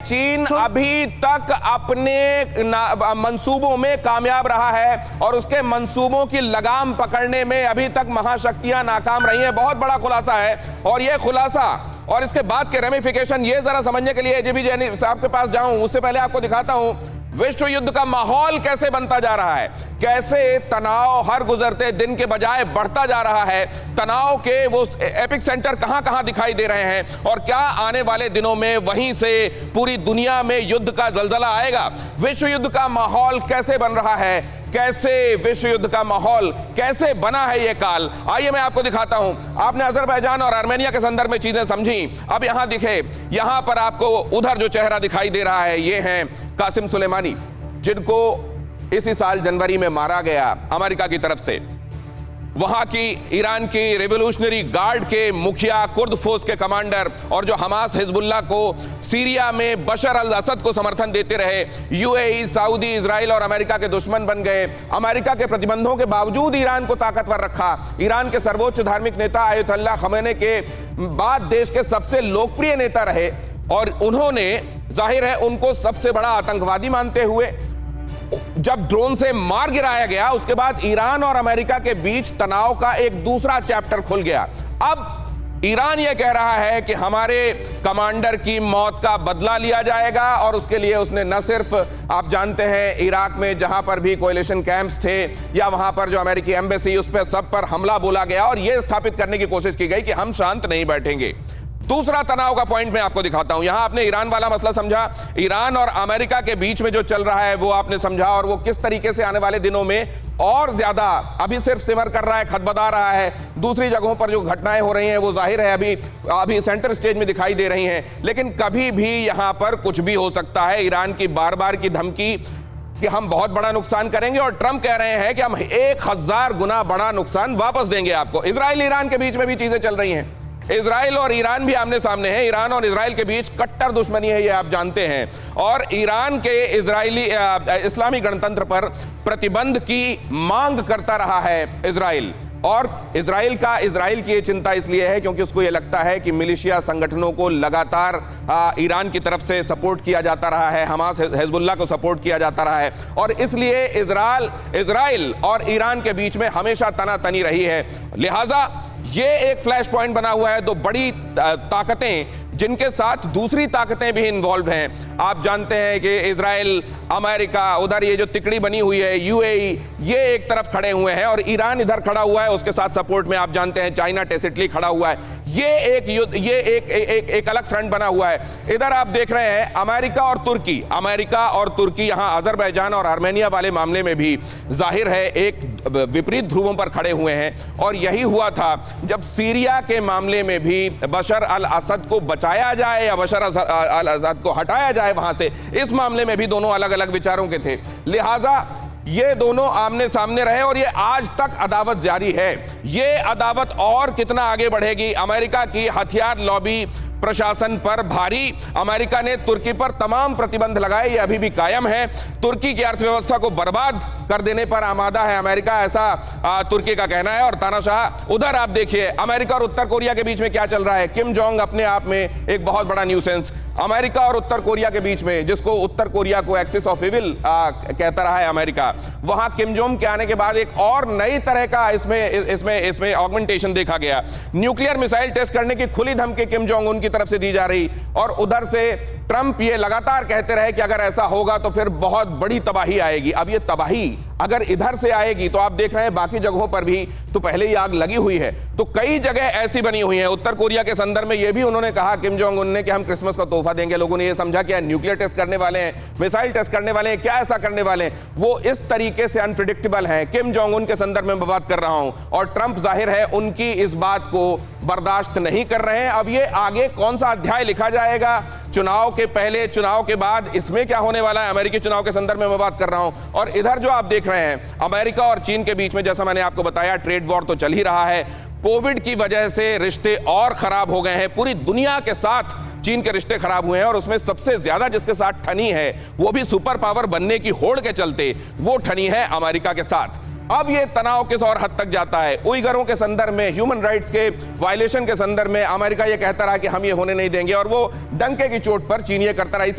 चीन अभी तक अपने मंसूबों में कामयाब रहा है और उसके मंसूबों की लगाम पकड़ने में अभी तक महाशक्तियां नाकाम रही हैं। बहुत बड़ा खुलासा है और यह खुलासा और इसके बाद के रेमिफिकेशन ये जरा समझने के लिए एजेबी जैनी साहब के पास जाऊं उससे पहले आपको दिखाता हूं विश्व युद्ध का माहौल कैसे बनता जा रहा है, कैसे तनाव हर गुजरते दिन के बजाय बढ़ता जा रहा है। तनाव के वो एपिक सेंटर कहां कहां दिखाई दे रहे हैं और क्या आने वाले दिनों में वहीं से पूरी दुनिया में युद्ध का जलजला आएगा। विश्व युद्ध का माहौल कैसे बन रहा है, कैसे विश्व युद्ध का माहौल कैसे बना है ये काल, आइए मैं आपको दिखाता हूं। आपने अजरबैजान और आर्मेनिया के संदर्भ में चीजें समझी। अब यहां दिखे, यहां पर आपको उधर जो चेहरा दिखाई दे रहा है ये हैं कासिम सुलेमानी, जिनको इसी साल जनवरी में मारा गया अमेरिका की तरफ से। वहां की ईरान की रेवोल्यूशनरी गार्ड के मुखिया, कुर्द फोर्स के कमांडर और जो हमास हिजबुल्लाह को सीरिया में बशर अल असद को समर्थन देते रहे, यूएई, सऊदी, इजराइल और अमेरिका के दुश्मन बन गए। अमेरिका के प्रतिबंधों के बावजूद ईरान को ताकतवर रखा। ईरान के सर्वोच्च धार्मिक नेता आयतुल्लाह खमेनी के बाद देश के सबसे लोकप्रिय नेता रहे और उन्होंने जाहिर है उनको सबसे बड़ा आतंकवादी मानते हुए जब ड्रोन से मार गिराया गया उसके बाद ईरान और अमेरिका के बीच तनाव का एक दूसरा चैप्टर खुल गया। अब ईरान यह कह रहा है कि हमारे कमांडर की मौत का बदला लिया जाएगा और उसके लिए उसने न सिर्फ आप जानते हैं इराक में जहां पर भी कोएलिशन कैंप्स थे या वहां पर जो अमेरिकी एम्बेसी उस पर सब पर हमला बोला गया और यह स्थापित करने की कोशिश की गई कि हम शांत नहीं बैठेंगे। दूसरा तनाव का पॉइंट मैं आपको दिखाता हूं। यहां आपने ईरान वाला मसला समझा, ईरान और अमेरिका के बीच में जो चल रहा है वो आपने समझा और वो किस तरीके से आने वाले दिनों में और ज्यादा अभी सिर्फ सिमर कर रहा है, खदबदा रहा है। दूसरी जगहों पर जो घटनाएं हो रही हैं वो जाहिर है अभी सेंटर स्टेज में दिखाई दे रही हैं, लेकिन कभी भी यहां पर कुछ भी हो सकता है। ईरान की बार बार की धमकी कि हम बहुत बड़ा नुकसान करेंगे और ट्रंप कह रहे हैं कि हम 1000 गुना बड़ा नुकसान वापस देंगे आपको। इजराइल ईरान के बीच में भी चीजें चल रही हैं। इजराइल और ईरान भी आमने सामने हैं। ईरान और इजराइल के बीच कट्टर दुश्मनी है, ये आप जानते हैं। और ईरान के इस्लामी गणतंत्र पर प्रतिबंध की मांग करता रहा है इजराइल। और इजराइल की ये चिंता इसलिए है क्योंकि उसको ये लगता है कि मिलिशिया संगठनों को लगातार ईरान की तरफ से सपोर्ट किया जाता रहा है, हमास हिजबुल्लाह को सपोर्ट किया जाता रहा है और इसलिए इजराइल और ईरान के बीच में हमेशा तनातनी रही है। लिहाजा ये एक फ्लैश पॉइंट बना हुआ है। दो बड़ी ताकतें जिनके साथ दूसरी ताकतें भी इन्वॉल्व हैं। आप जानते हैं कि इजराइल, अमेरिका, उधर ये जो तिकड़ी बनी हुई है यूएई, ये एक तरफ खड़े हुए हैं और ईरान इधर खड़ा हुआ है। उसके साथ सपोर्ट में आप जानते हैं चाइना टेसिटली खड़ा हुआ है। ये एक युद्ध, ये एक अलग फ्रंट बना हुआ है। इधर आप देख रहे हैं अमेरिका और तुर्की यहां अजरबैजान और आर्मेनिया वाले मामले में भी जाहिर है एक विपरीत ध्रुवों पर खड़े हुए हैं। और यही हुआ था जब सीरिया के मामले में भी बशर अल असद को बचाया जाए या बशर अल असद को हटाया जाए वहां से, इस मामले में भी दोनों अलग अलग विचारों के थे। लिहाजा ये दोनों आमने सामने रहे और ये आज तक अदावत जारी है। ये अदावत और कितना आगे बढ़ेगी। अमेरिका की हथियार लॉबी प्रशासन पर भारी। अमेरिका ने तुर्की पर तमाम प्रतिबंध लगाए, ये अभी भी कायम है। तुर्की की अर्थव्यवस्था को बर्बाद कर देने पर आमादा है अमेरिका, ऐसा तुर्की का कहना है। और तानाशाह उधर आप देखिए अमेरिका और उत्तर कोरिया के बीच में क्या चल रहा है। किम जोंग अपने आप में एक बहुत बड़ा न्यूसेंस। अमेरिका और उत्तर कोरिया के बीच में, जिसको उत्तर कोरिया को एक्सिस ऑफ इविल कहता रहा है अमेरिका, वहां किम जोंग के आने के बाद एक और नई तरह का इसमें ऑगमेंटेशन देखा गया। न्यूक्लियर मिसाइल टेस्ट करने की खुली धमकी किम जोंग उनकी तरफ से दी जा रही और उधर से ट्रंप ये लगातार कहते रहे कि अगर ऐसा होगा तो फिर बहुत बड़ी तबाही आएगी। अब ये तबाही अगर इधर से आएगी तो आप देख रहे हैं बाकी जगहों पर भी तो पहले ही आग लगी हुई है, तो कई जगह ऐसी बनी हुई हैं। उत्तर कोरिया के संदर्भ में ये भी उन्होंने कहा किम जोंग उन ने कि हम क्रिसमस का तोहफा देंगे। लोगों ने ये समझा कि न्यूक्लियर टेस्ट करने वाले हैं, मिसाइल टेस्ट करने वाले हैं, क्या ऐसा करने वाले हैं। वो इस तरीके से अनप्रिडिक्टेबल है। किम जोंग उन के संदर्भ में बात कर रहा हूं और ट्रंप जाहिर है उनकी इस बात को बर्दाश्त नहीं कर रहे हैं। अब ये आगे कौन सा अध्याय लिखा जाएगा, चुनाव के पहले, चुनाव के बाद, इसमें क्या होने वाला है। अमेरिकी चुनाव के संदर्भ में मैं बात कर रहा हूं और इधर जो आप देख रहे हैं अमेरिका और चीन के बीच में, जैसा मैंने आपको बताया, ट्रेड वॉर तो चल ही रहा है। कोविड की वजह से रिश्ते और खराब हो गए हैं। पूरी दुनिया के साथ चीन के रिश्ते खराब हुए हैं और उसमें सबसे ज्यादा जिसके साथ ठनी है, वो भी सुपर पावर बनने की होड़ के चलते, वो ठनी है अमेरिका के साथ। अब ये तनाव किस और हद तक जाता है। उइगरों के संदर्भ में, ह्यूमन राइट्स के वायलेशन के संदर्भ में अमेरिका ये कहता रहा कि हम ये होने नहीं देंगे और वो डंके की चोट पर चीन ये करता रहा।